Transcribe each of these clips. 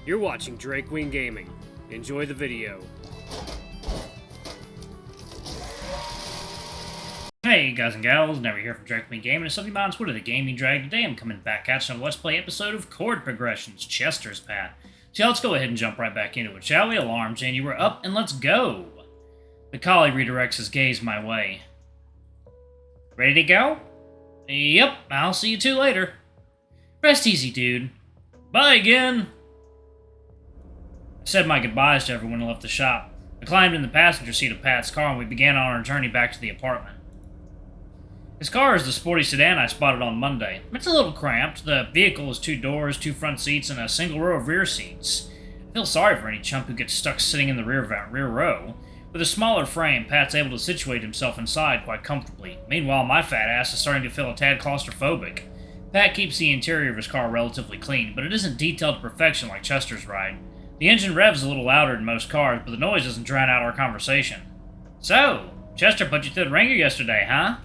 You're watching Drake Wing Gaming. Enjoy the video. Hey guys and gals, Never here from Drake Wing Gaming. It's something on Twitter, the Gaming Drag. Today I'm coming back at you on a Let's Play episode of Chord Progressions, Chester's Path. So let's go ahead and jump right back into it, shall we? Alarm, Jane, you were up and let's go! The collie redirects his gaze my way. Ready to go? Yep, I'll see you two later. Rest easy, dude. Bye again! I said my goodbyes to everyone and left the shop. I climbed in the passenger seat of Pat's car and we began on our journey back to the apartment. His car is the sporty sedan I spotted on Monday. It's a little cramped. The vehicle has 2 doors, 2 front seats, and a single row of rear seats. I feel sorry for any chump who gets stuck sitting in the rear row. With a smaller frame, Pat's able to situate himself inside quite comfortably. Meanwhile, my fat ass is starting to feel a tad claustrophobic. Pat keeps the interior of his car relatively clean, but it isn't detailed to perfection like Chester's ride. The engine revs a little louder than most cars, but the noise doesn't drown out our conversation. So, Chester put you through the ringer yesterday, huh?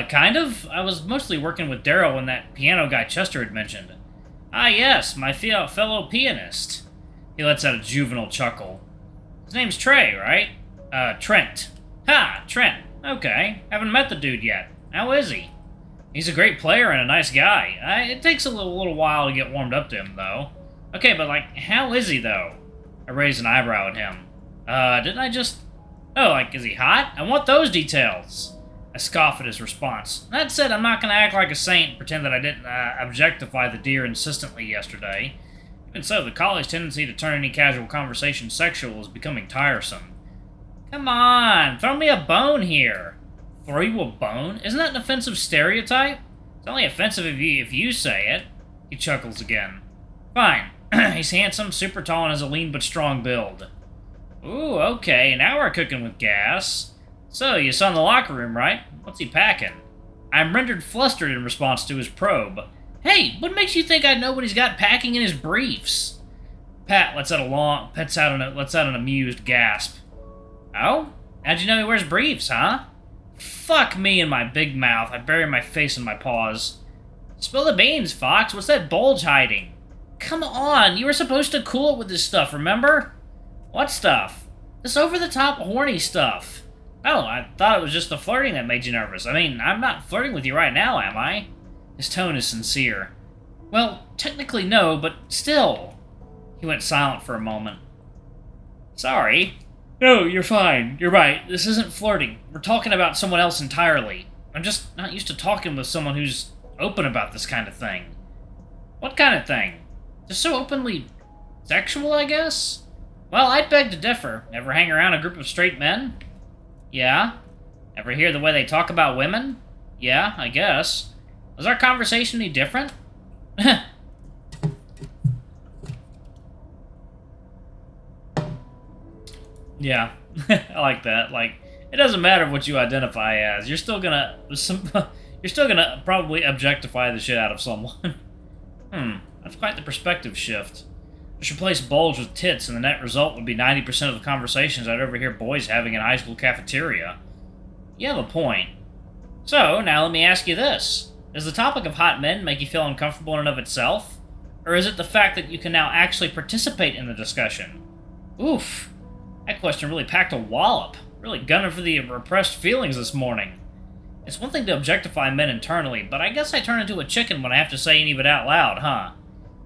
Kind of. I was mostly working with Daryl and that piano guy Chester had mentioned. Ah, yes, my fellow pianist. He lets out a juvenile chuckle. His name's Trey, right? Trent. Ha, Trent. Okay. Haven't met the dude yet. How is he? He's a great player and a nice guy. It takes a little while to get warmed up to him, though. Okay, but, how is he, though? I raised an eyebrow at him. Didn't I just... Oh, is he hot? I want those details. I scoff at his response. That said, I'm not going to act like a saint and pretend that I didn't objectify the deer insistently yesterday. Even so, the collie's tendency to turn any casual conversation sexual is becoming tiresome. Come on, throw me a bone here. Throw you a bone? Isn't that an offensive stereotype? It's only offensive if you say it. He chuckles again. Fine. He's handsome, super tall, and has a lean but strong build. Ooh, okay, now we're cooking with gas. So, you saw in the locker room, right? What's he packing? I'm rendered flustered in response to his probe. Hey, what makes you think I know what he's got packing in his briefs? Pat lets out an amused gasp. Oh? How'd you know he wears briefs, huh? Fuck me and my big mouth. I bury my face in my paws. Spill the beans, Fox. What's that bulge hiding? Come on, you were supposed to cool it with this stuff, remember? What stuff? This over-the-top horny stuff. Oh, I thought it was just the flirting that made you nervous. I mean, I'm not flirting with you right now, am I? His tone is sincere. Well, technically no, but still. He went silent for a moment. Sorry. No, you're fine. You're right. This isn't flirting. We're talking about someone else entirely. I'm just not used to talking with someone who's open about this kind of thing. What kind of thing? Just so openly sexual, I guess? Well, I'd beg to differ. Ever hang around a group of straight men? Yeah. Ever hear the way they talk about women? Yeah, I guess. Was our conversation any different? Yeah, I like that. It doesn't matter what you identify as. You're still gonna probably objectify the shit out of someone. That's quite the perspective shift. Just replace bulge with tits, and the net result would be 90% of the conversations I'd overhear boys having in a high school cafeteria. You have a point. So, now let me ask you this. Does the topic of hot men make you feel uncomfortable in and of itself? Or is it the fact that you can now actually participate in the discussion? Oof. That question really packed a wallop. Really gunning for the repressed feelings this morning. It's one thing to objectify men internally, but I guess I turn into a chicken when I have to say any of it out loud, huh?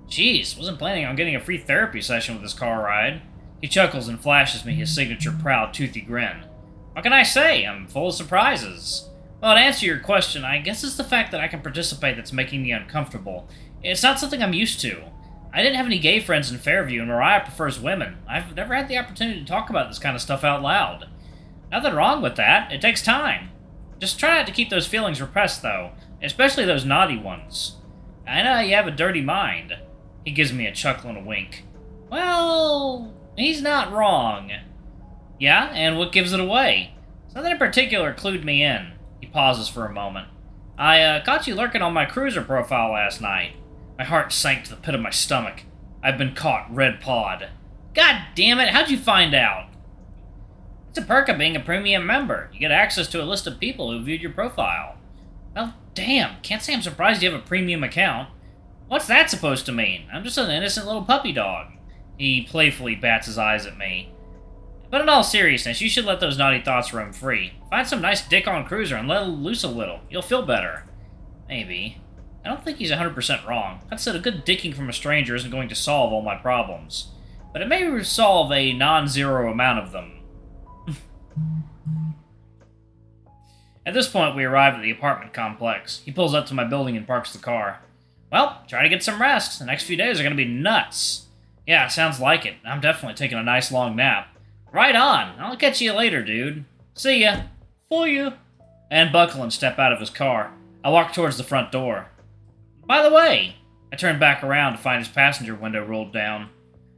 Jeez, wasn't planning on getting a free therapy session with this car ride. He chuckles and flashes me his signature proud, toothy grin. What can I say? I'm full of surprises. Well, to answer your question, I guess it's the fact that I can participate that's making me uncomfortable. It's not something I'm used to. I didn't have any gay friends in Fairview, and Moriah prefers women. I've never had the opportunity to talk about this kind of stuff out loud. Nothing wrong with that. It takes time. Just try not to keep those feelings repressed, though, especially those naughty ones. I know you have a dirty mind. He gives me a chuckle and a wink. Well, he's not wrong. Yeah, and what gives it away? Something in particular clued me in. He pauses for a moment. I caught you lurking on my Kroozr profile last night. My heart sank to the pit of my stomach. I've been caught red-pawed. God damn it, how'd you find out? It's a perk of being a premium member. You get access to a list of people who viewed your profile. Well, damn, can't say I'm surprised you have a premium account. What's that supposed to mean? I'm just an innocent little puppy dog. He playfully bats his eyes at me. But in all seriousness, you should let those naughty thoughts roam free. Find some nice dick on Kroozr and let loose a little. You'll feel better. Maybe. I don't think he's 100% wrong. That said, a good dicking from a stranger isn't going to solve all my problems. But it may resolve a non-zero amount of them. At this point, we arrive at the apartment complex. He pulls up to my building and parks the car. Well, try to get some rest. The next few days are going to be nuts. Yeah, sounds like it. I'm definitely taking a nice long nap. Right on. I'll catch you later, dude. See ya. For you. And buckle and step out of his car. I walk towards the front door. By the way, I turn back around to find his passenger window rolled down.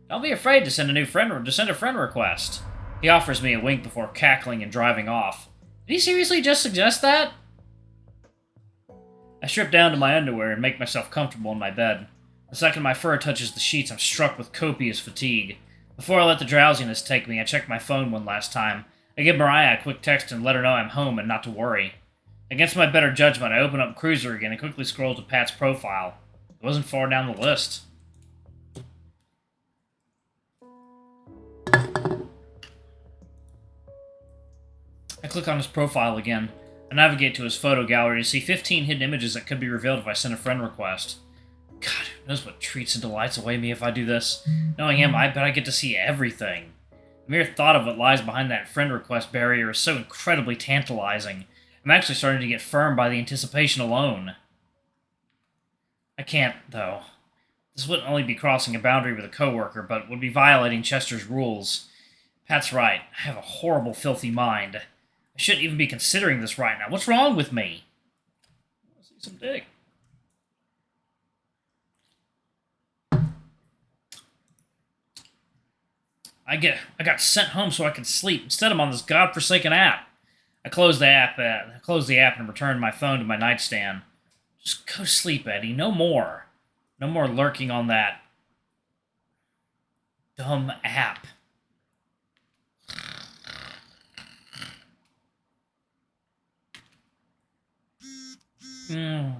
Don't be afraid to send a friend request. He offers me a wink before cackling and driving off. Did he seriously just suggest that? I strip down to my underwear and make myself comfortable in my bed. The second my fur touches the sheets, I'm struck with copious fatigue. Before I let the drowsiness take me, I check my phone one last time. I give Moriah a quick text and let her know I'm home and not to worry. Against my better judgment, I open up Kroozr again and quickly scroll to Pat's profile. It wasn't far down the list. I click on his profile again. I navigate to his photo gallery to see 15 hidden images that could be revealed if I send a friend request. God, who knows what treats and delights await me if I do this. Knowing him, I bet I get to see everything. The mere thought of what lies behind that friend request barrier is so incredibly tantalizing. I'm actually starting to get firm by the anticipation alone. I can't, though. This wouldn't only be crossing a boundary with a coworker, but would be violating Chester's rules. Pat's right. I have a horrible, filthy mind. I shouldn't even be considering this right now. What's wrong with me? I want to see some dick. I got sent home so I could sleep. Instead, I'm on this godforsaken app. I closed the app and returned my phone to my nightstand. Just go to sleep, Eddy. No more. No more lurking on that dumb app. I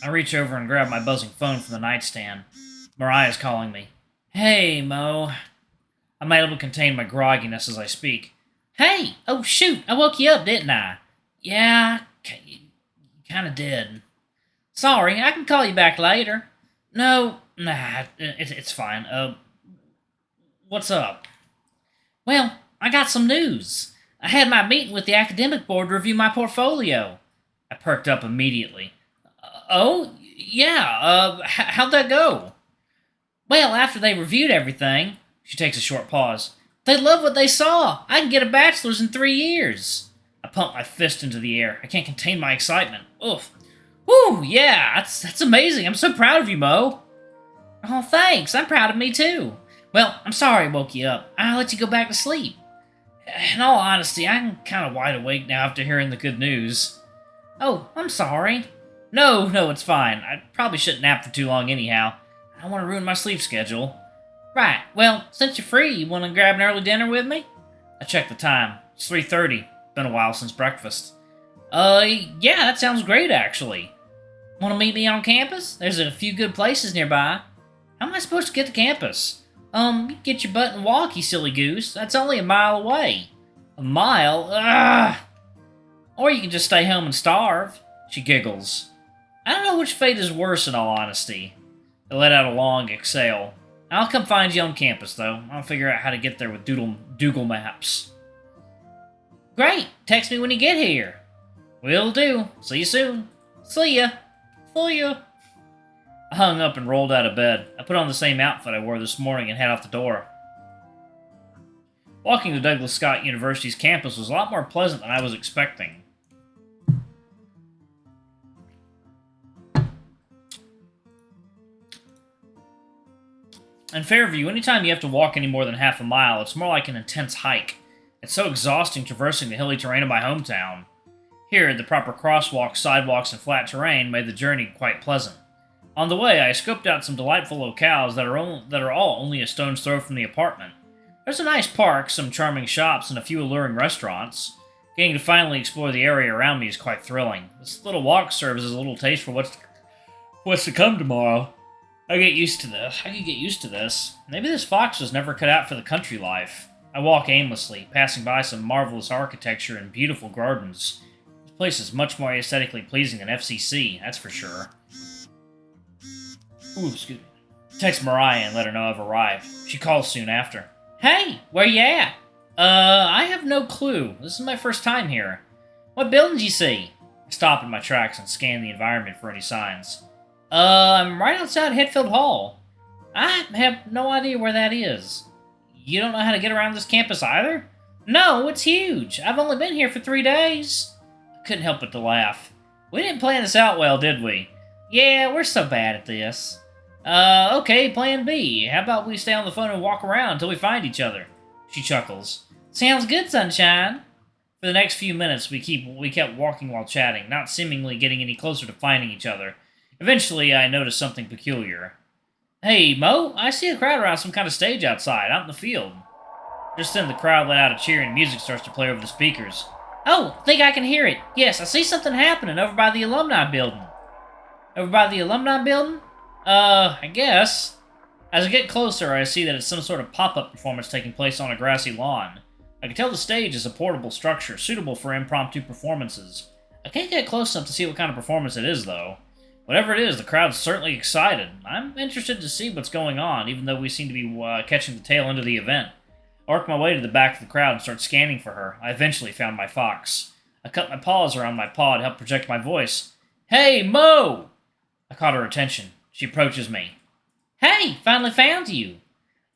reach over and grab my buzzing phone from the nightstand. Moriah's calling me. Hey, Mo. I'm able to contain my grogginess as I speak. Hey! Oh, shoot! I woke you up, didn't I? Yeah, you kind of did. Sorry, I can call you back later. No, nah, it's fine. What's up? Well, I got some news. I had my meeting with the academic board to review my portfolio. I perked up immediately. Oh, yeah, how'd that go? Well, after they reviewed everything, she takes a short pause. They love what they saw. I can get a bachelor's in 3 years. I pump my fist into the air. I can't contain my excitement. Oof. Woo, yeah, that's amazing. I'm so proud of you, Mo. Oh, thanks. I'm proud of me, too. Well, I'm sorry I woke you up. I'll let you go back to sleep. In all honesty, I'm kind of wide awake now after hearing the good news. Oh, I'm sorry. No, it's fine. I probably shouldn't nap for too long anyhow. I don't want to ruin my sleep schedule. Right, well, since you're free, you want to grab an early dinner with me? I checked the time. It's 3:30. Been a while since breakfast. Yeah, that sounds great, actually. Want to meet me on campus? There's a few good places nearby. How am I supposed to get to campus? You get your butt and walk, you silly goose. That's only a mile away. A mile? Ugh! Or you can just stay home and starve. She giggles. I don't know which fate is worse, in all honesty. I let out a long exhale. I'll come find you on campus, though. I'll figure out how to get there with Google Maps. Great! Text me when you get here. Will do. See you soon. See ya. For you. I hung up and rolled out of bed. I put on the same outfit I wore this morning and head out the door. Walking to Douglas Scott University's campus was a lot more pleasant than I was expecting. In Fairview, anytime you have to walk any more than half a mile, it's more like an intense hike. It's so exhausting traversing the hilly terrain of my hometown. Here, the proper crosswalks, sidewalks, and flat terrain made the journey quite pleasant. On the way, I scoped out some delightful locales that are all only a stone's throw from the apartment. There's a nice park, some charming shops, and a few alluring restaurants. Getting to finally explore the area around me is quite thrilling. This little walk serves as a little taste for what's to come tomorrow. I get used to this. I could get used to this. Maybe this fox was never cut out for the country life. I walk aimlessly, passing by some marvelous architecture and beautiful gardens. This place is much more aesthetically pleasing than FCC, that's for sure. Ooh, excuse me. Text Moriah and let her know I've arrived. She calls soon after. Hey, where you at? I have no clue. This is my first time here. What buildings you see? I stop in my tracks and scan the environment for any signs. I'm right outside Hetfield Hall. I have no idea where that is. You don't know how to get around this campus either? No, it's huge. I've only been here for 3 days. I couldn't help but to laugh. We didn't plan this out well, did we? Yeah, we're so bad at this. Okay, plan B. How about we stay on the phone and walk around until we find each other? She chuckles. Sounds good, sunshine. For the next few minutes, we kept walking while chatting, not seemingly getting any closer to finding each other. Eventually, I noticed something peculiar. Hey, Mo, I see a crowd around some kind of stage outside, out in the field. Just then, the crowd let out a cheer and music starts to play over the speakers. Oh, think I can hear it. Yes, I see something happening over by the alumni building. Over by the alumni building? I guess. As I get closer, I see that it's some sort of pop-up performance taking place on a grassy lawn. I can tell the stage is a portable structure, suitable for impromptu performances. I can't get close enough to see what kind of performance it is, though. Whatever it is, the crowd's certainly excited. I'm interested to see what's going on, even though we seem to be catching the tail end of the event. I work my way to the back of the crowd and start scanning for her. I eventually found my fox. I cut my paws around my paw to help project my voice. Hey, Mo! I caught her attention. She approaches me. Hey, finally found you.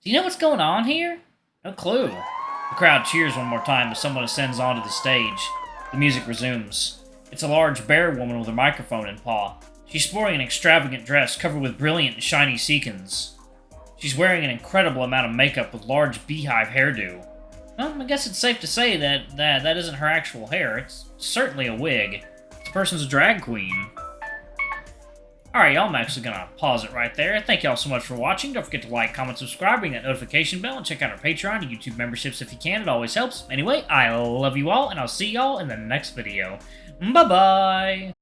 Do you know what's going on here? No clue. The crowd cheers one more time as someone ascends onto the stage. The music resumes. It's a large bear woman with a microphone in paw. She's sporting an extravagant dress covered with brilliant and shiny sequins. She's wearing an incredible amount of makeup with large beehive hairdo. Well, I guess it's safe to say that isn't her actual hair. It's certainly a wig. This person's a drag queen. Alright, y'all, I'm actually gonna pause it right there. Thank y'all so much for watching. Don't forget to like, comment, subscribe, ring that notification bell, and check out our Patreon and YouTube memberships if you can. It always helps. Anyway, I love you all, and I'll see y'all in the next video. Bye-bye!